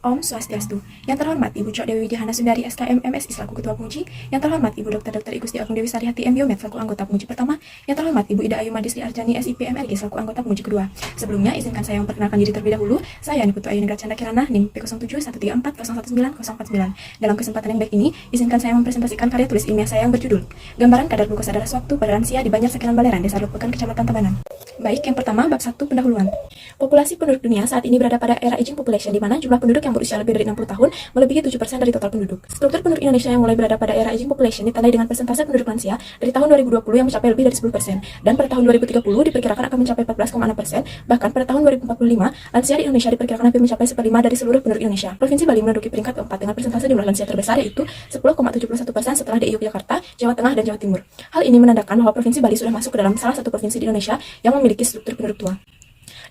Om Swastiastu. Yang terhormat Ibu Cok Dewi Widyahana Sundari SKM MSI selaku Ketua Penguji. Yang terhormat Ibu Dr. Igusti Agung Dewi Sarihati MBiomed selaku anggota penguji pertama. Yang terhormat Ibu Ida Ayu Madisri Arjani SIP MRG selaku anggota penguji kedua. Sebelumnya izinkan saya memperkenalkan diri terlebih dahulu. Saya Niputu Ayu Negara Canda Kirana NIM P07134019 Dalam kesempatan yang baik ini, izinkan saya mempresentasikan karya tulis ilmiah saya yang berjudul Gambaran Kadar Glukosa Darah Sewaktu pada Lansia di Banjarsekiran Balerang, Desa Lupekan, Kecamatan Tabanan. Baik, yang pertama bab 1 pendahuluan. Populasi penduduk dunia saat ini berada pada era aging population, di mana jumlah penduduk yang berusia lebih dari 60 tahun melebihi 7% dari total penduduk. Struktur penduduk Indonesia yang mulai berada pada era aging population ditandai dengan persentase penduduk lansia dari tahun 2020 yang mencapai lebih dari 10%, dan pada tahun 2030 diperkirakan akan mencapai 14,6%, bahkan pada tahun 2045 lansia di Indonesia diperkirakan hampir mencapai 1/5 dari seluruh penduduk Indonesia. Provinsi Bali menduduki peringkat keempat dengan persentase jumlah lansia terbesar yaitu 10,71% setelah DIY Yogyakarta, Jawa Tengah, dan Jawa Timur. Hal ini menandakan bahwa Provinsi Bali sudah masuk ke dalam salah satu provinsi di Indonesia yang memiliki struktur penduduk tua.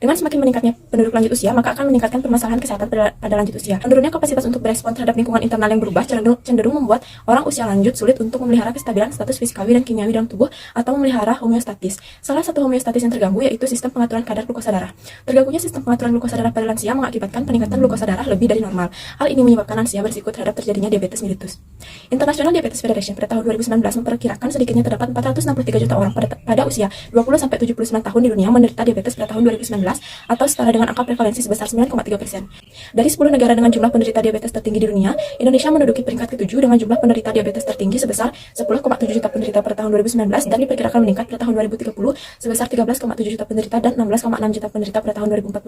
Dengan semakin meningkatnya penduduk lanjut usia, maka akan meningkatkan permasalahan kesehatan pada lanjut usia. Menurunnya kapasitas untuk berespon terhadap lingkungan internal yang berubah cenderung membuat orang usia lanjut sulit untuk memelihara kestabilan status fisikawi dan kimiawi dalam tubuh atau memelihara homeostatis. Salah satu homeostatis yang terganggu yaitu sistem pengaturan kadar glukosa darah. Terganggunya sistem pengaturan glukosa darah pada lansia mengakibatkan peningkatan glukosa darah lebih dari normal. Hal ini menyebabkan lansia berisiko terhadap terjadinya diabetes mellitus. International Diabetes Federation pada tahun 2019 memperkirakan sedikitnya terdapat 463 juta orang pada usia 20-79 tahun di dunia menderita diabetes pada tahun 2019 atau setara dengan angka prevalensi sebesar 9,3%. Dari 10 negara dengan jumlah penderita diabetes tertinggi di dunia, Indonesia menduduki peringkat ke-7 dengan jumlah penderita diabetes tertinggi sebesar 10,7 juta penderita pada tahun 2019 dan diperkirakan meningkat pada tahun 2030 sebesar 13,7 juta penderita dan 16,6 juta penderita pada tahun 2045.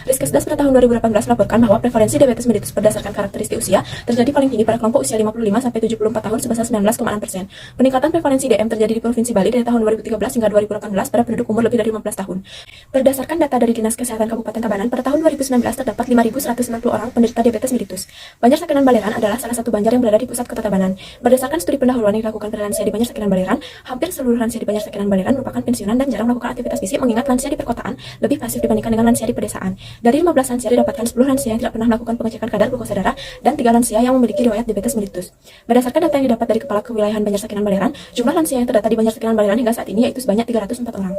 Riskesdas pada tahun 2018 melaporkan bahwa prevalensi diabetes mellitus berdasarkan karakteristik usia terjadi paling tinggi pada kelompok usia 55-74 tahun sebesar 19,6%. Peningkatan prevalensi DM terjadi di Provinsi Bali dari tahun 2013 hingga 2018 pada penduduk umur lebih dari 15 tahun. Berdasarkan data dari Dinas Kesehatan Kabupaten Tabanan, pada tahun 2019 terdapat 5.190 orang penderita diabetes mellitus. Banjarsekiran Balerang adalah salah satu banjar yang berada di pusat kota Tabanan. Berdasarkan studi pendahuluan yang dilakukan pada lansia di Banjarsekiran Balerang, hampir seluruh lansia di Banjarsekiran Balerang merupakan pensiunan dan jarang melakukan aktivitas fisik, mengingat lansia di perkotaan lebih pasif dibandingkan dengan lansia di pedesaan. Dari 15 lansia didapatkan 10 lansia yang tidak pernah melakukan pengecekan kadar glukosa darah dan 3 lansia yang memiliki riwayat diabetes mellitus. Berdasarkan data yang didapat dari Kepala Kewilayahan Banjarsekiran Balerang, jumlah lansia yang terdata di Banjarsekiran Balerang hingga saat ini yaitu sebanyak 304 orang.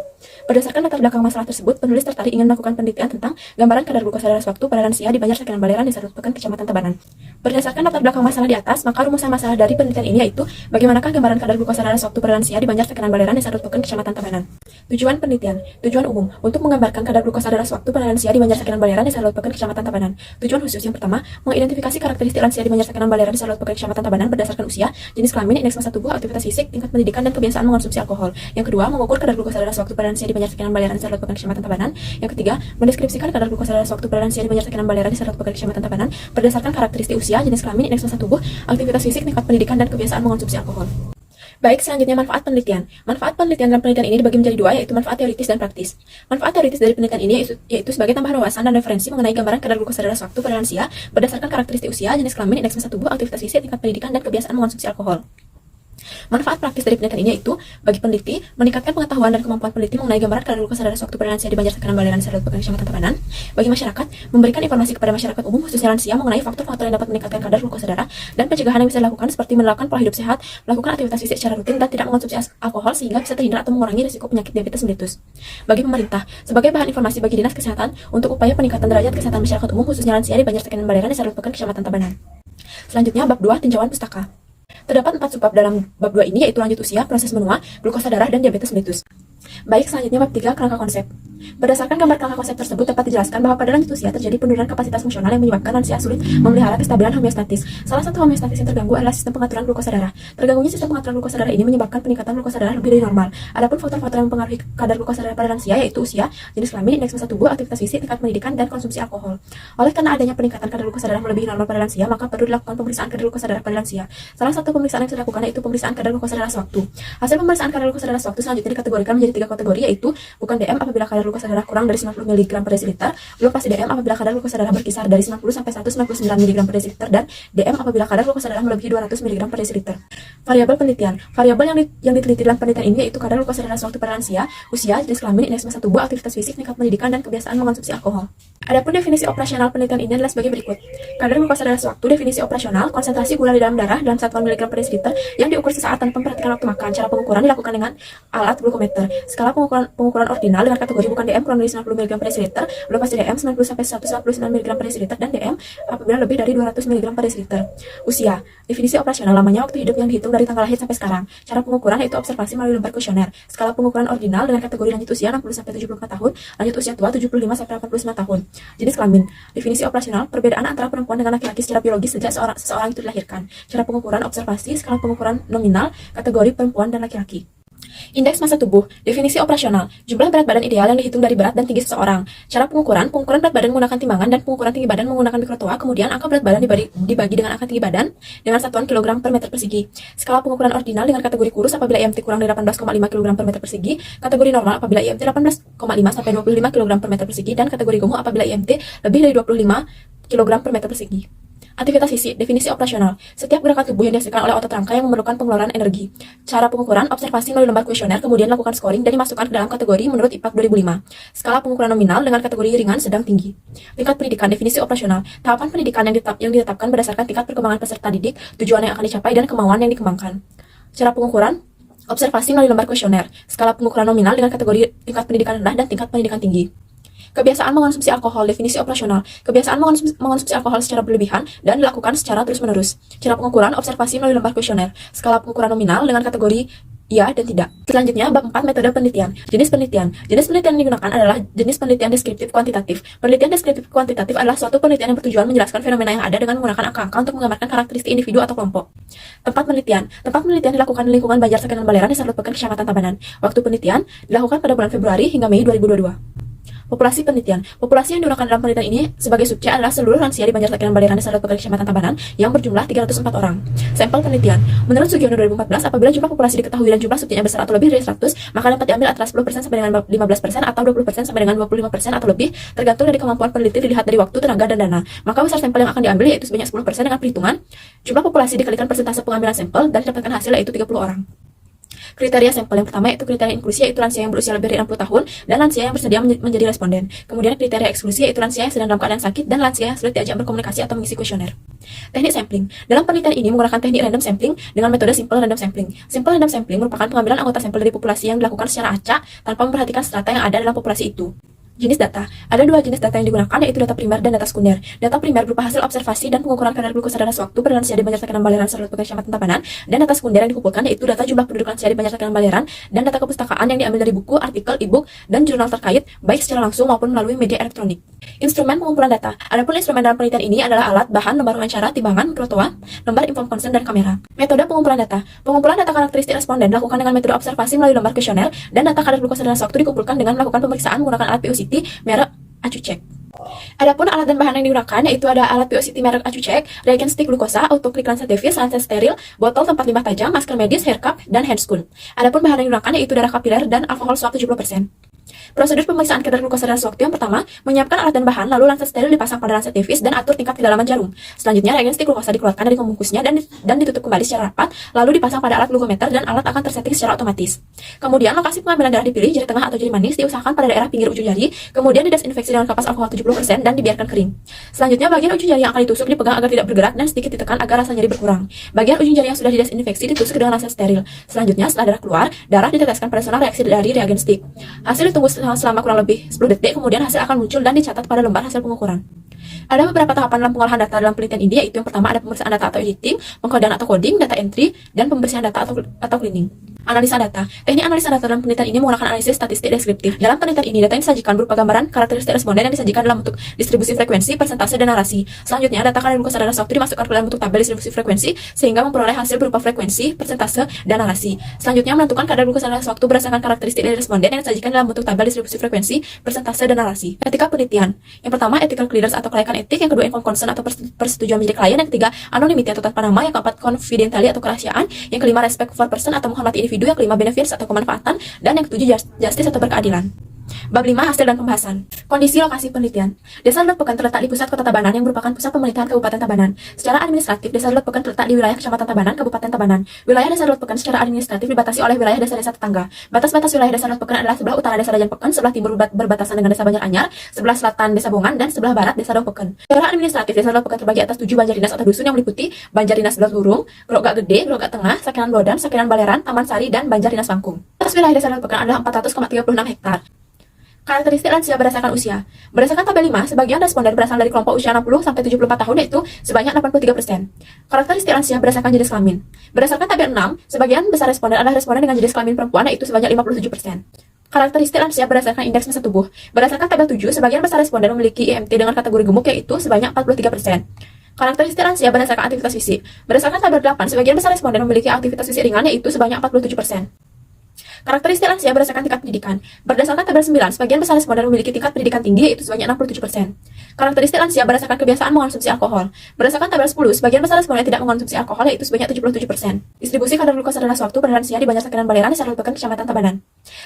Berdasarkan latar belakang masalah tersebut, penulis tertarik ingin melakukan penelitian tentang gambaran kadar glukosa darah sewaktu pada lansia di Banjarsekiran Balerang, Desa Lupekan, Kecamatan Tabanan. Berdasarkan latar belakang masalah di atas, maka rumusan masalah dari penelitian ini yaitu bagaimanakah gambaran kadar glukosa darah sewaktu pada lansia di Banjarsekiran Balerang, Desa Lupekan, Kecamatan Tabanan. Tujuan penelitian. Tujuan umum untuk menggambarkan kadar glukosa darah sewaktu pada lansia di Banjarsekiran Balerang, Desa Lupekan, Kecamatan Tabanan. Tujuan khusus yang pertama, mengidentifikasi karakteristik lansia di Banjarsekiran Balerang, Desa Lupekan, Kecamatan Tabanan berdasarkan usia, jenis kelamin, indeks massa tubuh, aktivitas fisik, tingkat pendidikan, dan kebiasaan mengonsumsi alkohol. Yang kedua, mengukur kadar glukosa darah sewaktu pada lansia di Banjarsekiran Balerang, Desa Lupekan, Kecamatan Tabanan. Yang ketiga, mendeskripsikan kadar glukosa darah sewaktu pada lansia di Banjarsekiran Balerang, Desa Lupekan, Kecamatan Tabanan berdasarkan karakteristik usia, jenis kelamin, indeks massa tubuh, aktivitas fisik, tingkat pendidikan, dan kebiasaan mengonsumsi alkohol. Baik, selanjutnya manfaat penelitian. Manfaat penelitian dalam penelitian ini dibagi menjadi dua, yaitu manfaat teoritis dan praktis. Manfaat teoritis dari penelitian ini yaitu sebagai tambahan wawasan dan referensi mengenai gambaran kadar glukosa darah sewaktu pada lansia berdasarkan karakteristik usia, jenis kelamin, indeks massa tubuh, aktivitas fisik, tingkat pendidikan, dan kebiasaan mengonsumsi alkohol. Manfaat praktis dari penelitian ini yaitu bagi peneliti meningkatkan pengetahuan dan kemampuan peneliti mengenai gambaran kadar glukosa darah sewaktu pada lansia di Banjarsekiran Balerang, Desa Lupekan, Kecamatan Tabanan. Bagi masyarakat, memberikan informasi kepada masyarakat umum khususnya lansia mengenai faktor-faktor yang dapat meningkatkan kadar glukosa darah dan pencegahan yang bisa dilakukan seperti menerapkan pola hidup sehat, melakukan aktivitas fisik secara rutin, dan tidak mengonsumsi alkohol sehingga bisa terhindar atau mengurangi risiko penyakit diabetes mellitus. Bagi pemerintah, sebagai bahan informasi bagi Dinas Kesehatan untuk upaya peningkatan derajat kesehatan masyarakat umum khususnya lansia di Banjarsekiran Balerang, Desa Lupekan, Kecamatan Tabanan. Selanjutnya bab 2 tinjauan pustaka. Terdapat 4 subbab dalam bab 2 ini yaitu lanjut usia, proses menua, glukosa darah, dan diabetes mellitus. Baik, selanjutnya bab 3 kerangka konsep. Berdasarkan gambar kerangka konsep tersebut dapat dijelaskan bahwa pada lanjut usia terjadi penurunan kapasitas fungsional yang menyebabkan lansia sulit memelihara kestabilan homeostatis. Salah satu homeostatis yang terganggu adalah sistem pengaturan glukosa darah. Terganggunya sistem pengaturan glukosa darah ini menyebabkan peningkatan glukosa darah lebih dari normal. Adapun faktor-faktor yang mempengaruhi kadar glukosa darah pada lansia yaitu usia, jenis kelamin, indeks massa tubuh, aktivitas fisik, tingkat pendidikan, dan konsumsi alkohol. Oleh karena adanya peningkatan kadar glukosa darah melebihi normal pada lansia, maka perlu dilakukan pemeriksaan kadar glukosa darah pada lansia. Salah satu pemeriksaan yang bisa dilakukan yaitu pemeriksaan kadar glukosa darah sewaktu. Hasil pemeriksaan kadar glukosa darah sewaktu selanjutnya dikategorikan menjadi 3 kategori, yaitu bukan DM apabila kadar glukosa darah kurang dari 90 mg per desiliter, belum pasti DM apabila kadar glukosa darah berkisar dari 90 sampai 199 mg per desiliter, dan DM apabila kadar glukosa darah melebihi 200 mg per desiliter. Variabel penelitian. Variabel yang diteliti dalam penelitian ini yaitu kadar glukosa darah sewaktu pada lansia, usia, jenis kelamin, indeks massa tubuh, aktivitas fisik, tingkat pendidikan, dan kebiasaan mengonsumsi alkohol. Adapun definisi operasional penelitian ini adalah sebagai berikut. Kadar glukosa darah sewaktu, definisi operasional, konsentrasi gula di dalam darah dalam satuan miligram per desiliter yang diukur sesaat tanpa memperhatikan waktu makan. Cara pengukuran dilakukan dengan alat glukometer. Skala pengukuran ordinal dengan kategori bukan DM kurang dari 90 mg per desiliter, belum pasti DM 90 sampai 199 mg per desiliter, dan DM apabila lebih dari 200 mg per desiliter. Usia. Definisi operasional lamanya waktu hidup yang dihitung dari tanggal lahir sampai sekarang. Cara pengukuran yaitu observasi melalui lembar kuesioner. Skala pengukuran ordinal dengan kategori lanjut usia 60 sampai 74 tahun, lanjut usia tua 75 sampai 89 tahun. Jenis kelamin. Definisi operasional perbedaan antara perempuan dengan laki-laki secara biologis sejak seseorang itu dilahirkan. Cara pengukuran observasi, skala pengukuran nominal, kategori perempuan dan laki-laki. Indeks massa tubuh, definisi operasional, jumlah berat badan ideal yang dihitung dari berat dan tinggi seseorang. Cara pengukuran berat badan menggunakan timbangan dan pengukuran tinggi badan menggunakan mikrotoa, kemudian angka berat badan dibagi dengan angka tinggi badan dengan satuan kilogram per meter persegi. Skala pengukuran ordinal dengan kategori kurus apabila IMT kurang dari 18,5 kg per meter persegi, kategori normal apabila IMT 18,5 sampai 25 kg per meter persegi, dan kategori gemuk apabila IMT lebih dari 25 kg per meter persegi. Aktivitas fisik, definisi operasional. Setiap gerakan tubuh yang dihasilkan oleh otot rangka yang memerlukan pengeluaran energi. Cara pengukuran, observasi melalui lembar kuesioner, kemudian lakukan scoring dan dimasukkan ke dalam kategori menurut IPAK 2005. Skala pengukuran nominal dengan kategori ringan, sedang, tinggi. Tingkat pendidikan, definisi operasional. Tahapan pendidikan yang ditetapkan berdasarkan tingkat perkembangan peserta didik, tujuan yang akan dicapai, dan kemauan yang dikembangkan. Cara pengukuran, observasi melalui lembar kuesioner. Skala pengukuran nominal dengan kategori tingkat pendidikan rendah dan tingkat pendidikan tinggi. Kebiasaan mengonsumsi alkohol, definisi operasional. Kebiasaan mengonsumsi alkohol secara berlebihan dan dilakukan secara terus-menerus. Cara pengukuran, observasi melalui lembar kuesioner. Skala pengukuran nominal dengan kategori ya dan tidak. Selanjutnya, bab 4 metode penelitian. Jenis penelitian. Jenis penelitian yang digunakan adalah jenis penelitian deskriptif kuantitatif. Penelitian deskriptif kuantitatif adalah suatu penelitian yang bertujuan menjelaskan fenomena yang ada dengan menggunakan angka-angka untuk menggambarkan karakteristik individu atau kelompok. Tempat penelitian. Tempat penelitian dilakukan di lingkungan Banjar Sakenan Balerang, Desa Lepekan, Kecamatan Tabanan. Waktu penelitian dilakukan pada bulan Februari hingga Mei 2022. Populasi penelitian. Populasi yang digunakan dalam penelitian ini sebagai subjek adalah seluruh lansia di Banjar Sakenan Balerang, Desa Lepekan, Kecamatan Tabanan yang berjumlah 304 orang. Sampel penelitian. Menurut Sugiono 2014, apabila jumlah populasi diketahui dan jumlah subjeknya besar atau lebih dari 100, maka dapat diambil antara 10% sampai dengan 15% atau 20% sampai dengan 25% atau lebih, tergantung dari kemampuan peneliti dilihat dari waktu, tenaga, dan dana. Maka besar sampel yang akan diambil yaitu sebanyak 10% dengan perhitungan jumlah populasi dikalikan persentase pengambilan sampel dan didapatkan hasil yaitu 30 orang. Kriteria sampel yang pertama yaitu kriteria inklusi, yaitu lansia yang berusia lebih dari 60 tahun dan lansia yang bersedia menjadi responden. Kemudian kriteria eksklusi yaitu lansia yang sedang dalam keadaan sakit dan lansia yang sulit diajak berkomunikasi atau mengisi kuesioner. Teknik sampling. Dalam penelitian ini menggunakan teknik random sampling dengan metode simple random sampling. Simple random sampling merupakan pengambilan anggota sampel dari populasi yang dilakukan secara acak tanpa memperhatikan strata yang ada dalam populasi itu. Jenis data. Ada dua jenis data yang digunakan, yaitu data primer dan data sekunder. Data primer berupa hasil observasi dan pengukuran kadar glukosa darah sewaktu pada lansia di Banjar Sakenan Balerang, Desa Lepekan, Kecamatan Tabanan, dan data sekunder yang dikumpulkan yaitu data jumlah penduduk lansia di Banjar Sakenan Balerang dan data kepustakaan yang diambil dari buku, artikel, e-book, dan jurnal terkait, baik secara langsung maupun melalui media elektronik. Instrumen pengumpulan data. Adapun instrumen dalam penelitian ini adalah alat, bahan, lembar wawancara, timbangan, mikrotoa, lembar inform consent, dan kamera. Metode pengumpulan data. Pengumpulan data karakteristik responden dilakukan dengan metode observasi melalui lembar kuesioner dan data kadar glukosa darah sewaktu dikumpulkan dengan melakukan pemeriksaan menggunakan alat POCT merek AcuCheck. Adapun alat dan bahan yang digunakan yaitu ada alat POCT merek AcuCheck, reagen stick glukosa, autoclick lansadevis, lansa steril, botol tempat limbah tajam, masker medis, hair cup, dan handscoon. Adapun bahan yang digunakan yaitu darah kapiler dan alkohol swab 70%. Prosedur pemeriksaan kadar glukosa darah sewaktu yang pertama, menyiapkan alat dan bahan, lalu lansa steril dipasang pada lansa devis dan atur tingkat kedalaman jarum. Selanjutnya, reagen stick glukosa dikeluarkan dari pembungkusnya dan ditutup kembali secara rapat, lalu dipasang pada alat glukometer dan alat akan tersetting secara otomatis. Kemudian, lokasi pengambilan darah dipilih, jari tengah atau jari manis, diusahakan pada daerah pinggir ujung jari, kemudian didesinfeksi dengan kapas alkohol 70% dan dibiarkan kering. Selanjutnya, bagian ujung jari yang akan ditusuk dipegang agar tidak bergerak dan sedikit ditekan agar rasa nyeri berkurang. Bagian ujung jari yang sudah didesinfeksi ditusuk dengan lansa steril. Selanjutnya, setelah darah keluar, darah diteteskan pada sonar reaksi dari reagen stick. Hasil ditunggu selama kurang lebih 10 detik, kemudian hasil akan muncul dan dicatat pada lembar hasil pengukuran. Ada beberapa tahapan dalam pengolahan data dalam penelitian ini, yaitu yang pertama ada pemeriksaan data atau editing, pengkodean atau coding, data entry, dan pembersihan data atau cleaning. Analisa data. Teknik analisa data dalam penelitian ini menggunakan analisis statistik deskriptif. Dalam penelitian ini, data yang disajikan berupa gambaran karakteristik responden yang disajikan dalam bentuk distribusi frekuensi, persentase, dan narasi. Selanjutnya, data kadar glukosa darah sewaktu dimasukkan ke dalam bentuk tabel distribusi frekuensi sehingga memperoleh hasil berupa frekuensi, persentase, dan narasi. Selanjutnya, menentukan kadar glukosa darah sewaktu berdasarkan karakteristik dari responden yang disajikan dalam bentuk tabel distribusi frekuensi, persentase, dan narasi. Etika penelitian. Yang pertama, ethical clearance atau kelayakan etik. Yang kedua, informed consent atau persetujuan menjadi klien. Yang ketiga, anonymity atau tanpa nama. Yang keempat, confidentiality atau kerahasiaan. Yang kelima, respect for person atau menghormati individu. Yang kelima, benefits atau kemanfaatan, dan yang ketujuh justice atau berkeadilan. Bab 5, hasil dan pembahasan. Kondisi lokasi penelitian. Desa Lepekan terletak di pusat kota Tabanan yang merupakan pusat pemerintahan Kabupaten Tabanan. Secara administratif, Desa Lepekan terletak di wilayah Kecamatan Tabanan, Kabupaten Tabanan. Wilayah Desa Lepekan secara administratif dibatasi oleh wilayah desa-desa tetangga. Batas-batas wilayah Desa Lepekan adalah sebelah utara Desa Rajan Peken, sebelah timur berbatasan dengan Desa Banjaranyar, sebelah selatan Desa Bongan, dan sebelah barat Desa Dopeken. Secara administratif, Desa Lepekan terbagi atas 7 Banjardinas atau dusun yang meliputi Banjardinas Belas Lurung, Grogak Gede, Grogak Tengah, Sakenan Lodan, Sakenan Baleran, Taman Sari, dan Banjardinas Bangkung. Luas wilayah desa Darat Pekan adalah 400,36 hektar. Karakteristik lansia berdasarkan usia. Berdasarkan tabel 5, sebagian responden berasal dari kelompok usia 60-74 tahun yaitu sebanyak 83%. Karakteristik lansia berdasarkan jenis kelamin. Berdasarkan tabel 6, sebagian besar responden adalah responden dengan jenis kelamin perempuan yaitu sebanyak 57%. Karakteristik lansia berdasarkan indeks massa tubuh. Berdasarkan tabel 7, sebagian besar responden memiliki IMT dengan kategori gemuk yaitu sebanyak 43%. Karakteristik lansia berdasarkan aktivitas fisik. Berdasarkan tabel 8, sebagian besar responden memiliki aktivitas fisik ringan yaitu sebanyak 47%. Karakteristik lansia berdasarkan tingkat pendidikan. Berdasarkan tabel 9, sebagian besar responden memiliki tingkat pendidikan tinggi yaitu sebanyak 67%. Karakteristik lansia berdasarkan kebiasaan mengonsumsi alkohol. Berdasarkan tabel 10, sebagian besar responden tidak mengonsumsi alkohol yaitu sebanyak 77%. Distribusi kadar glukosa darah sewaktu pada lansia di Banjarsakinan Baleraan, Desa Darat Pekan, Kecamatan Tabanan.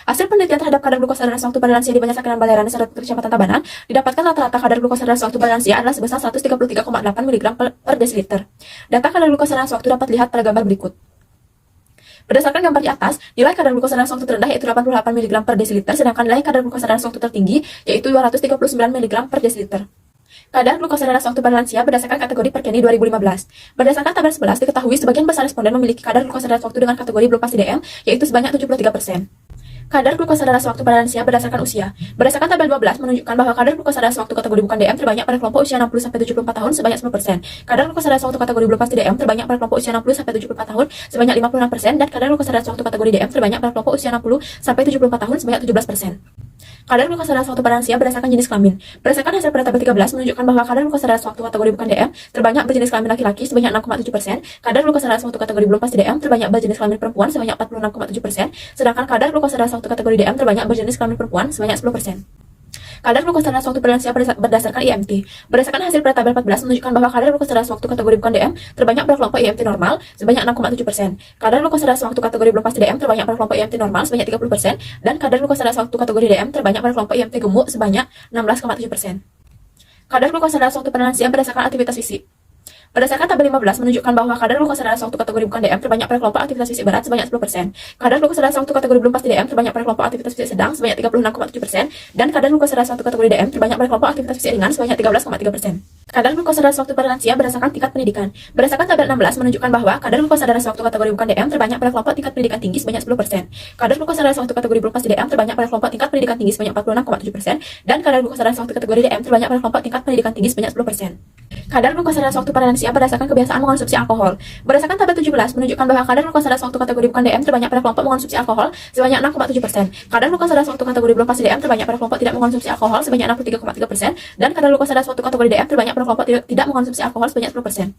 Hasil penelitian terhadap kadar glukosa darah sewaktu pada lansia di Banjarsakinan Baleraan, Desa Darat Pekan, Kecamatan Tabanan, didapatkan rata-rata kadar glukosa darah sewaktu pada lansia adalah sebesar 133,8 mg per desiliter. Data kadar glukosa darah sewaktu dapat dilihat pada gambar berikut. Berdasarkan gambar di atas, nilai kadar glukosa darah sewaktu terendah yaitu 88 mg per desiliter, sedangkan nilai kadar glukosa darah sewaktu tertinggi yaitu 239 mg per desiliter. Kadar glukosa darah sewaktu pada lansia berdasarkan kategori Perkeni 2015. Berdasarkan tabel 11, diketahui sebagian besar responden memiliki kadar glukosa darah sewaktu dengan kategori belum pasti DM yaitu sebanyak 73%. Kadar glukosa darah sewaktu pada lansia berdasarkan usia. Berdasarkan tabel 12 menunjukkan bahwa kadar glukosa darah sewaktu kategori bukan DM terbanyak pada kelompok usia 60-74 tahun sebanyak 10%. Kadar glukosa darah sewaktu kategori belum pasti DM terbanyak pada kelompok usia 60-74 tahun sebanyak 56% dan kadar glukosa darah sewaktu kategori DM terbanyak pada kelompok usia 60-74 tahun sebanyak 17%. Kadar glukosa darah sewaktu pada lansia berdasarkan jenis kelamin. Berdasarkan hasil pada tabel 13 menunjukkan bahwa kadar glukosa darah sewaktu kategori bukan DM terbanyak berjenis kelamin laki-laki sebanyak 6,7%, kadar glukosa darah sewaktu kategori belum pasti DM terbanyak berjenis kelamin perempuan sebanyak 46,7%, sedangkan kadar glukosa darah sewaktu kategori DM terbanyak berjenis kelamin perempuan sebanyak 10%. Kadar glukosa darah sewaktu pada lansia berdasarkan IMT. Berdasarkan hasil pada tabel 14 menunjukkan bahwa kadar glukosa darah sewaktu kategori bukan DM terbanyak pada kelompok IMT normal sebanyak 6,7%. Kadar glukosa darah sewaktu kategori belum pasti DM terbanyak pada kelompok IMT normal sebanyak 30% dan kadar glukosa darah sewaktu kategori DM terbanyak pada kelompok IMT gemuk sebanyak 16,7%. Kadar glukosa darah sewaktu pada lansia berdasarkan aktivitas fisik. Berdasarkan tabel 15 menunjukkan bahwa kadar glukosa darah sewaktu kategori bukan DM terbanyak pada kelompok aktivitas fisik berat sebanyak 10%. Kadar glukosa darah sewaktu kategori belum pasti DM terbanyak pada kelompok aktivitas fisik sedang sebanyak 36,7% dan kadar glukosa darah sewaktu kategori DM terbanyak pada kelompok aktivitas fisik ringan sebanyak 13,3%. Kadar glukosa darah sewaktu pada lansia berdasarkan tingkat pendidikan. Berdasarkan tabel 16 menunjukkan bahwa kadar glukosa darah sewaktu kategori bukan DM terbanyak pada kelompok tingkat pendidikan tinggi sebanyak 10%. Kadar glukosa darah sewaktu kategori belum pasti DM terbanyak pada kelompok tingkat pendidikan tinggi sebanyak 46,7% dan kadar glukosa darah sewaktu kategori DM terbanyak pada kelompok tingkat pendidikan tinggi sebanyak 10%. Kadar glukosa darah sewaktu pada lansia berdasarkan kebiasaan mengonsumsi alkohol. Berdasarkan tabel 17 menunjukkan bahwa kadar glukosa darah sewaktu kategori bukan DM terbanyak pada kelompok mengonsumsi alkohol sebanyak 6,7%. Kadar glukosa darah sewaktu kategori belum pasti DM terbanyak pada kelompok tidak mengonsumsi alkohol sebanyak 63,3% dan kadar glukosa darah sewaktu kategori DM terbanyak pada kelompok tidak mengonsumsi alkohol sebanyak 10%.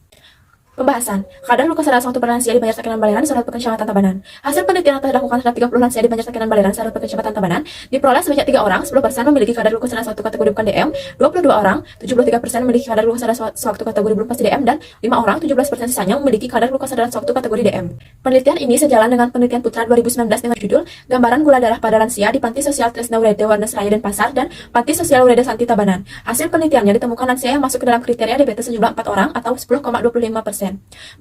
Pembahasan. Kadar glukosa darah sewaktu pada lansia di Banjarsakinan Baleraan, Desa Darat Pekan, Kecamatan Tabanan. Hasil penelitian yang telah dilakukan terhadap 30 lansia di Banjarsakinan Baleraan, Desa Darat Pekan, Kecamatan Tabanan, diperoleh sebanyak 3 orang, 10% memiliki kadar glukosa darah sewaktu kategori bukan DM, 22 orang, 73% memiliki kadar glukosa darah sewaktu kategori belum pasti DM, dan 5 orang, 17% sisanya memiliki kadar glukosa darah sewaktu kategori DM. Penelitian ini sejalan dengan penelitian Putra 2019 dengan judul Gambaran Gula Darah pada Lansia di Panti Sosial Tresna Urede Warnes Raya Denpasar dan Panti Sosial Urede Santi Tabanan. Hasil penelitiannya ditemukan lansia yang masuk ke dalam kriteria diabetes sejumlah 4 orang atau 10,25%.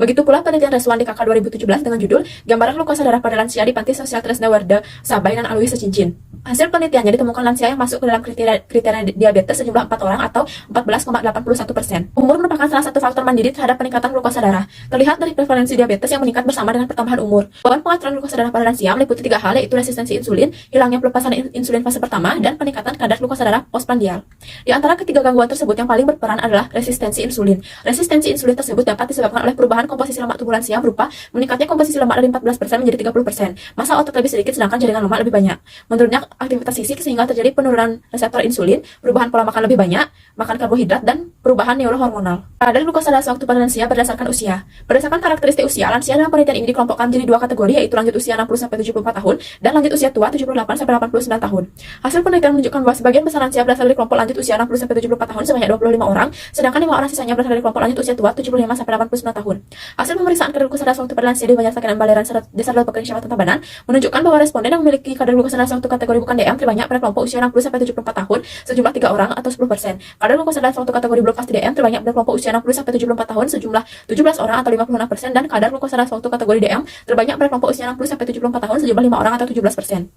Begitu pula penelitian Reswan di KK 2017 dengan judul Gambaran Glukosa Darah pada Lansia di Panti Sosial Tresna Warda Sabay dan Alwi Secincin. Hasil penelitiannya ditemukan lansia yang masuk ke dalam kriteria diabetes sejumlah 4 orang atau 14,81%. Umur merupakan salah satu faktor mandiri terhadap peningkatan glukosa darah. Terlihat dari prevalensi diabetes yang meningkat bersama dengan pertambahan umur. Beban pengaturan glukosa darah pada lansia meliputi 3 hal yaitu resistensi insulin, hilangnya pelepasan insulin fase pertama, dan peningkatan kadar glukosa darah postprandial. Di antara ketiga gangguan tersebut yang paling berperan adalah resistensi insulin. Resistensi insulin tersebut dapat disebabkan oleh perubahan komposisi lemak tubuh lansia berupa meningkatnya komposisi lemak dari 14% menjadi 30%, massa otot lebih sedikit sedangkan jaringan lemak lebih banyak, menurunnya aktivitas fisik sehingga terjadi penurunan reseptor insulin, perubahan pola makan lebih banyak, makan karbohidrat, dan perubahan neurohormonal. Kadar glukosa darah sewaktu pada lansia berdasarkan usia. Berdasarkan karakteristik usia, lansia dalam penelitian ini dikelompokkan menjadi 2 kategori yaitu lanjut usia 60-74 tahun dan lanjut usia tua 78-89 tahun. Hasil penelitian menunjukkan bahwa sebagian besar lansia berasal dari kelompok lanjut usia 60-74 tahun sebanyak 25 orang, sedangkan 5 orang sisanya berasal dari kelompok lanjut usia tua 75-89 tahun. Hasil pemeriksaan kadar glukosa darah sewaktu pada lansia di Banjarsakinan Baleraan, Desa Darat Pekan, Kecamatan Tabanan menunjukkan bahwa responden yang memiliki kadar glukosa darah sewaktu kategori bukan DM terbanyak pada kelompok usia 60-74 tahun sejumlah 3 orang atau 10%. Kadar glukosa darah sewaktu kategori belum pasti DM terbanyak pada kelompok usia 60-74 tahun sejumlah 17 orang atau 56% dan kadar glukosa darah sewaktu kategori DM terbanyak pada kelompok usia 60-74 tahun sejumlah 5 orang atau 17%.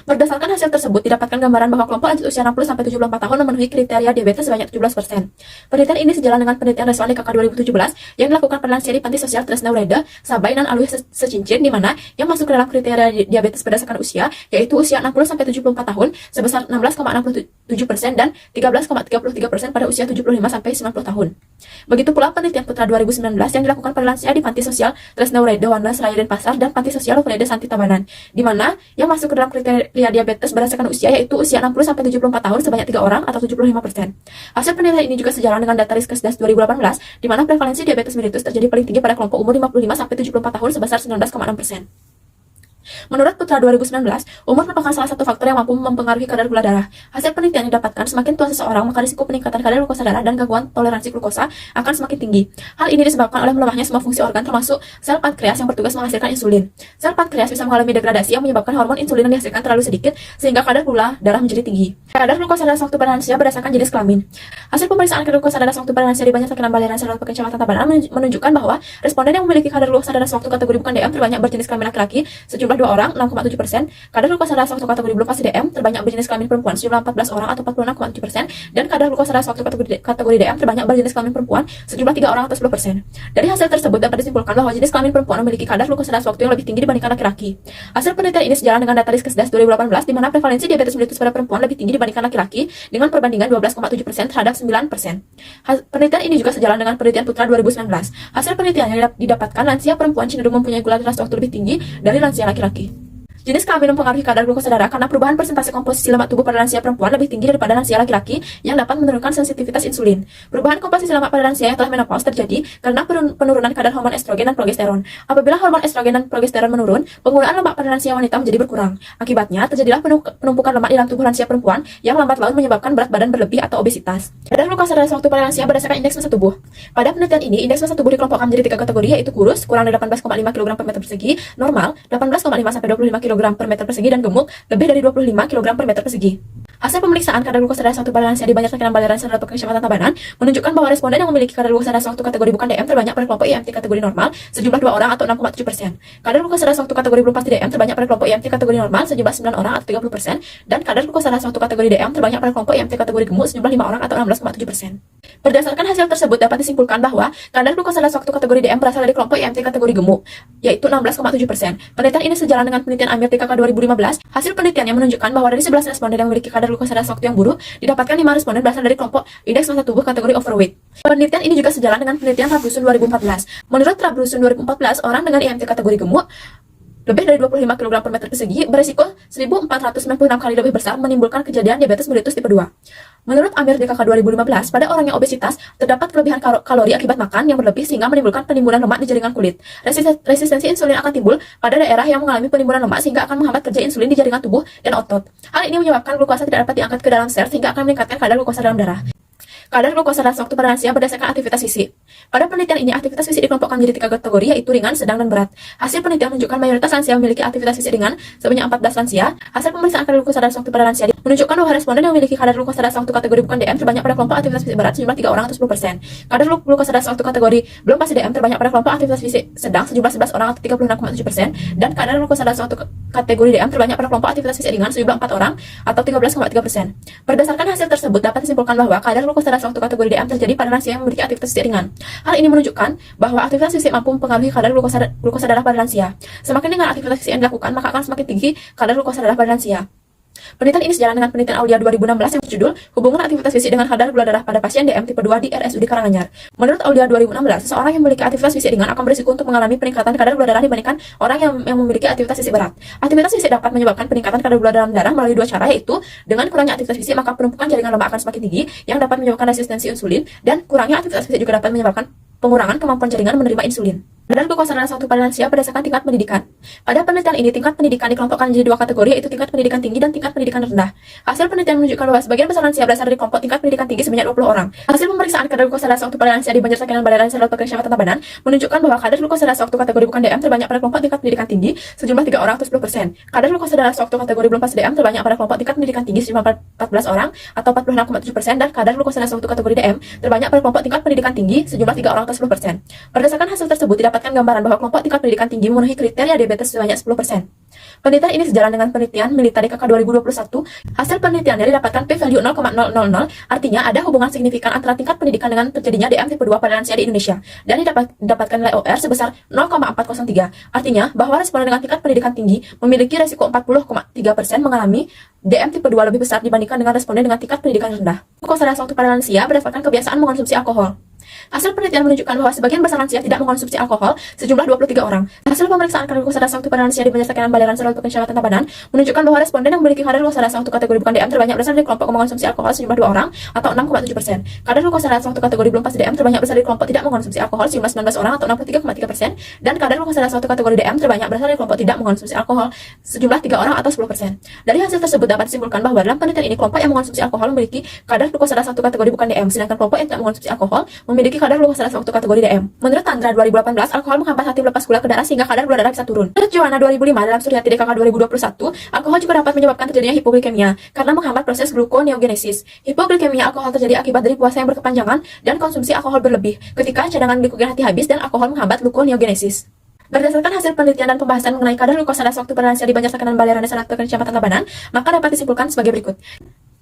Berdasarkan hasil tersebut, didapatkan gambaran bahwa kelompok lanjut usia 60-74 tahun memenuhi kriteria diabetes sebanyak 17%. Penelitian ini sejalan dengan penelitian resolusi DKK 2017 yang dilakukan pada lansia di Panti Sosial Tresnaureda, Sabay, dan Alwi Secincin, di mana yang masuk ke dalam kriteria diabetes berdasarkan usia, yaitu usia 60-74 tahun sebesar 16,67% dan 13,33% pada usia 75-90 tahun. Begitu pula penelitian Putra 2019 yang dilakukan pada lansia di Panti Sosial Tresnaureda, Wandas, Raya Denpasar, dan Panti Sosial Loveleda Santi Tabanan, di mana yang masuk ke dalam kriteria diabetes berdasarkan usia yaitu usia 60-74 tahun sebanyak 3 orang atau 75%. Hasil penelitian ini juga sejalan dengan data Riskesdas 2018, di mana prevalensi diabetes mellitus terjadi paling tinggi pada kelompok umur 55-74 tahun sebesar 19,6%. Menurut Putra 2019, umur merupakan salah satu faktor yang mampu mempengaruhi kadar gula darah. Hasil penelitian yang didapatkan, semakin tua seseorang, maka risiko peningkatan kadar glukosa darah dan gangguan toleransi glukosa akan semakin tinggi. Hal ini disebabkan oleh melemahnya semua fungsi organ termasuk sel pankreas yang bertugas menghasilkan insulin. Sel pankreas bisa mengalami degradasi yang menyebabkan hormon insulin yang dihasilkan terlalu sedikit sehingga kadar gula darah menjadi tinggi. Kadar glukosa darah sewaktu pada lansia berdasarkan jenis kelamin. Hasil pemeriksaan kadar glukosa darah sewaktu pada lansia di Banjar Sakinan Balerang Sarawak Kecamatan Tabanan menunjukkan bahwa responden yang memiliki kadar glukosa darah sewaktu kategori bukan DM terbanyak berjenis kelamin laki-laki sejumlah 2 orang 6,7%. Kadar glukosa darah sewaktu kategori belum pasti DM terbanyak berjenis kelamin perempuan sejumlah 14 orang atau 46,7%, dan kadar glukosa darah sewaktu kategori DM terbanyak berjenis kelamin perempuan sejumlah 3 orang atau 10%. Dari hasil tersebut dapat disimpulkan bahwa jenis kelamin perempuan memiliki kadar glukosa darah sewaktu yang lebih tinggi dibandingkan laki-laki. Hasil penelitian ini sejalan dengan data Riskesdas 2018, di mana prevalensi diabetes mellitus pada perempuan lebih tinggi dibandingkan laki-laki dengan perbandingan 12,7% terhadap 9%. Penelitian ini juga sejalan dengan penelitian Putra 2019. Hasil penelitian yang didapatkan, lansia perempuan cenderung mempunyai gula darah sewaktu lebih tinggi dari lansia laki-laki. Jenis kelamin mempengaruhi kadar glukosa darah karena perubahan persentase komposisi lemak tubuh pada lansia perempuan lebih tinggi daripada lansia laki-laki yang dapat menurunkan sensitivitas insulin. Perubahan komposisi lemak pada lansia yang telah menopause terjadi karena penurunan kadar hormon estrogen dan progesteron. Apabila hormon estrogen dan progesteron menurun, penggunaan lemak pada lansia wanita menjadi berkurang. Akibatnya, terjadilah penumpukan lemak di dalam tubuh lansia perempuan yang lambat laun menyebabkan berat badan berlebih atau obesitas. Kadar glukosa darah sewaktu pada lansia berdasarkan indeks massa tubuh. Pada penelitian ini, indeks massa tubuh dikelompokkan menjadi 3 kategori, yaitu kurus, kurang dari 18,5 kg per meter persegi, normal, 18,5 sampai 25 kg per meter persegi, dan gemuk lebih dari 25 kg per meter persegi. Hasil pemeriksaan kadar glukosa darah sewaktu pada lansia di Banjar Sakinan Balerang Sarawak Kecamatan Tabanan menunjukkan bahwa responden yang memiliki kadar glukosa darah sewaktu kategori bukan DM terbanyak pada kelompok IMT kategori normal sejumlah 2 orang atau 6,7%. Kadar glukosa darah sewaktu kategori belum pasti DM terbanyak pada kelompok IMT kategori normal sejumlah 9 orang atau 30%, dan kadar glukosa darah sewaktu kategori DM terbanyak pada kelompok IMT kategori gemuk sejumlah 5 orang atau 16,7%. Berdasarkan hasil tersebut dapat disimpulkan bahwa kadar glukosa darah sewaktu kategori DM berasal dari kelompok IMT kategori gemuk, yaitu 16,7%. Penelitian ini sejalan dengan penelitian Amir DKK 2015. Hasil penelitiannya menunjukkan bahwa dari 11 responden yang memiliki kadar glukosa darah sewaktu yang buruk, didapatkan 5 responden berasal dari kelompok indeks massa tubuh kategori overweight. Penelitian ini juga sejalan dengan penelitian Trablusun 2014. Menurut Trablusun 2014, orang dengan IMT kategori gemuk lebih dari 25 kg per meter persegi berisiko 1496 kali lebih besar menimbulkan kejadian diabetes mellitus tipe 2. Menurut Amir DKK 2015, pada orang yang obesitas terdapat kelebihan kalori akibat makan yang berlebih sehingga menimbulkan penimbunan lemak di jaringan kulit. Resistensi insulin akan timbul pada daerah yang mengalami penimbunan lemak sehingga akan menghambat kerja insulin di jaringan tubuh dan otot. Hal ini menyebabkan glukosa tidak dapat diangkat ke dalam sel sehingga akan meningkatkan kadar glukosa dalam darah. Kadar glukosa darah sewaktu pada lansia berdasarkan aktivitas fisik. Pada penelitian ini, aktivitas fisik dikelompokkan menjadi 3 kategori, yaitu ringan, sedang, dan berat. Hasil penelitian menunjukkan mayoritas lansia memiliki aktivitas fisik ringan sebanyak 14 lansia. Hasil pemeriksaan kadar glukosa darah sewaktu pada lansia menunjukkan bahwa responden yang memiliki kadar glukosa darah sewaktu kategori bukan DM terbanyak pada kelompok aktivitas fisik berat sejumlah 3 orang atau 10%. Kadar glukosa darah sewaktu kategori belum pasti DM terbanyak pada kelompok aktivitas fisik sedang sejumlah 11 orang atau 36,7%, dan kadar glukosa darah sewaktu kategori DM terbanyak pada kelompok aktivitas fisik ringan sejumlah 4 orang atau 13,3%. Berdasarkan hasil tersebut dapat disimpulkan bahwa kadar glukosa darah sewaktu kategori DM terjadi pada lansia yang memiliki aktivitas fisik ringan. Hal ini menunjukkan bahwa aktivitas fisik mampu mempengaruhi kadar glukosa darah pada lansia. Semakin ringan aktivitas fisik yang dilakukan, maka akan semakin tinggi kadar glukosa darah pada lansia. Penelitian ini sejalan dengan penelitian Aulia 2016 yang berjudul Hubungan Aktivitas Fisik dengan Kadar Gula Darah pada Pasien DM Tipe 2 di RSUD Karanganyar. Menurut Aulia 2016, seseorang yang memiliki aktivitas fisik ringan akan berisiko untuk mengalami peningkatan kadar gula darah dibandingkan orang yang memiliki aktivitas fisik berat. Aktivitas fisik dapat menyebabkan peningkatan kadar gula dalam darah melalui 2 cara, yaitu dengan kurangnya aktivitas fisik maka penumpukan jaringan lemak akan semakin tinggi yang dapat menyebabkan resistensi insulin, dan kurangnya aktivitas fisik juga dapat menyebabkan pengurangan kemampuan jaringan menerima insulin. Kadar glukosa darah sewaktu pada lansia berdasarkan tingkat pendidikan. Pada penelitian ini, tingkat pendidikan dikelompokkan menjadi 2 kategori, yaitu tingkat pendidikan tinggi dan tingkat pendidikan rendah. Hasil penelitian menunjukkan bahwa sebagian besar lansia berasal dari kelompok tingkat pendidikan tinggi sebanyak 20 orang. Hasil pemeriksaan kadar glukosa darah sewaktu pada lansia di Banjar Sakinan Balerang Sarawak Kecamatan Tabanan menunjukkan bahwa kadar glukosa darah sewaktu kategori bukan DM terbanyak pada kelompok tingkat pendidikan tinggi sejumlah 3 orang atau 10%. Kadar glukosa darah sewaktu kategori belum pasti DM terbanyak pada kelompok tingkat pendidikan tinggi sejumlah 14 orang atau 46,7%, dan kadar glukosa darah sewaktu kategori DM terbanyak pada kelompok tingkat pendidikan tinggi sejumlah 3 orang atau 10%. Berdasarkan hasil tersebut, mendapatkan gambaran bahwa kelompok tingkat pendidikan tinggi memenuhi kriteria diabetes sebanyak 10%. Penelitian ini sejalan dengan penelitian Milita DKK 2021. Hasil penelitian dari dapatkan p-value 0,000, artinya ada hubungan signifikan antara tingkat pendidikan dengan terjadinya DM tipe 2 pada lansia di Indonesia. Dan didapatkan nilai OR sebesar 0,403, artinya bahwa responden dengan tingkat pendidikan tinggi memiliki resiko 40,3% mengalami DM tipe 2 lebih besar dibandingkan dengan responden dengan tingkat pendidikan rendah. Glukosa darah waktu pada lansia berdasarkan kebiasaan mengonsumsi alkohol. Hasil penelitian menunjukkan bahwa sebagian besar lansia tidak mengkonsumsi alkohol, sejumlah 23 orang. Hasil pemeriksaan kadar glukosa darah waktu pada lansia di Banjarsekiran Balerang Sarawak Kecamatan Tabanan menunjukkan bahwa responden yang memiliki kadar glukosa darah waktu kategori bukan DM terbanyak berasal dari kelompok mengkonsumsi alkohol sejumlah 2 orang atau 6,7%. Kadar glukosa darah waktu kategori belum pasti DM terbanyak berasal dari kelompok tidak mengkonsumsi alkohol sejumlah 19 orang atau 63,3%, dan kadar glukosa darah waktu kategori DM terbanyak berasal dari kelompok tidak mengkonsumsi alkohol sejumlah 3 orang atau 10%. Dari hasil tersebut dapat disimpulkan bahwa dalam penelitian ini kelompok yang mengkonsumsi alkohol memiliki kadar glukosa darah waktu kategori bukan DM, sedangkan kelompok yang tidak mengkonsumsi alkohol memiliki kadar glukosa darah waktu kategori DM. Menurut Tandra 2018, alkohol menghambat hati melepas gula ke darah sehingga kadar gula darah bisa turun. Menurut Joanna 2005 dalam Suryati DKK 2021, alkohol juga dapat menyebabkan terjadinya hipoglikemia karena menghambat proses gluconeogenesis. Hipoglikemia alkohol terjadi akibat dari puasa yang berkepanjangan dan konsumsi alkohol berlebih ketika cadangan glikogen hati habis dan alkohol menghambat gluconeogenesis. Berdasarkan hasil penelitian dan pembahasan mengenai kadar glukosa darah waktu pada lansia di Banjarsekiran Balerang Sarawak Kecamatan Tabanan, maka dapat disimpulkan sebagai berikut.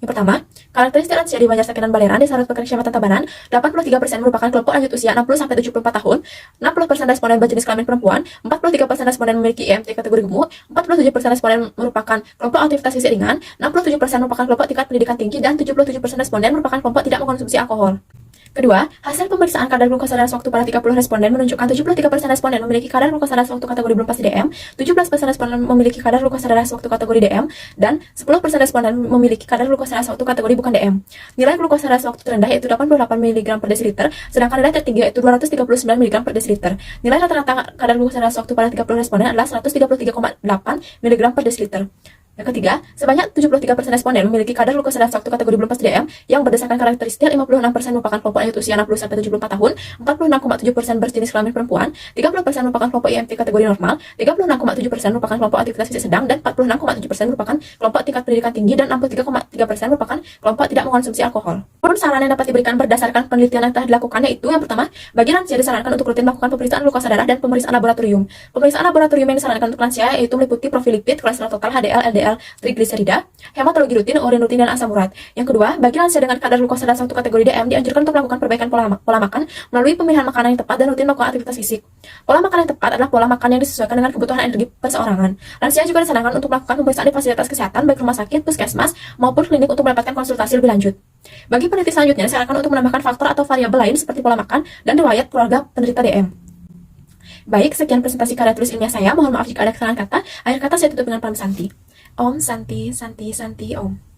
Yang pertama, karakteristik lansia di Banjarsekiran Balerang di Sarawak Kecamatan Tabanan, 83% merupakan kelompok lanjut usia 60-74 tahun, 60% responden berjenis kelamin perempuan, 43% responden memiliki IMT kategori gemuk, 47% responden merupakan kelompok aktivitas fisik ringan, 67% merupakan kelompok tingkat pendidikan tinggi, dan 77% responden merupakan kelompok tidak mengkonsumsi alkohol. Kedua, hasil pemeriksaan kadar glukosa darah waktu pada 30 responden menunjukkan 73% responden memiliki kadar glukosa darah waktu kategori belum pasti DM, 17% responden memiliki kadar glukosa darah waktu kategori DM, dan 10% responden memiliki kadar glukosa darah waktu kategori bukan DM. Nilai glukosa darah waktu terendah yaitu 88 mg per desiliter, sedangkan nilai tertinggi yaitu 239 mg per desiliter. Nilai rata-rata kadar glukosa darah waktu pada 30 responden adalah 133,8 mg per desiliter. Yang ketiga, sebanyak 73% responden memiliki kadar glukosa darah waktu kategori belum pasti DM yang berdasarkan karakteristik 56% merupakan kelompok lanjut usia 60-74 tahun, 46,7% berjenis kelamin perempuan, 30% merupakan kelompok IMT kategori normal, 36,7% merupakan kelompok aktivitas fisik sedang, dan 46,7% merupakan kelompok tingkat pendidikan tinggi, dan 63,3% merupakan kelompok tidak mengkonsumsi alkohol. Menurut saran yang dapat diberikan berdasarkan penelitian yang telah dilakukan yaitu yang pertama, bagi lansia disarankan untuk rutin melakukan pemeriksaan glukosa darah dan pemeriksaan laboratorium. Pemeriksaan laboratorium yang disarankan untuk lansia yaitu meliputi profil lipid, kolesterol total, HDL, LDL, trigliserida, hematologi rutin, urin rutin, dan asam urat. Yang kedua, bagi lansia dengan kadar glukosa darah satu kategori DM dianjurkan untuk melakukan perbaikan pola makan melalui pemilihan makanan yang tepat dan rutin melakukan aktivitas fisik. Pola makan yang tepat adalah pola makan yang disesuaikan dengan kebutuhan energi perseorangan. Lansia juga disarankan untuk melakukan pemeriksaan di fasilitas kesehatan baik rumah sakit, puskesmas, maupun klinik untuk mendapatkan konsultasi lebih lanjut. Bagi peneliti selanjutnya disarankan untuk menambahkan faktor atau variabel lain seperti pola makan dan riwayat keluarga penderita DM. Baik, sekian presentasi karya tulis ilmiah saya. Mohon maaf jika ada kesalahan kata. Akhir kata saya tutup dengan Param Santi. Om Santi Santi Santi Om.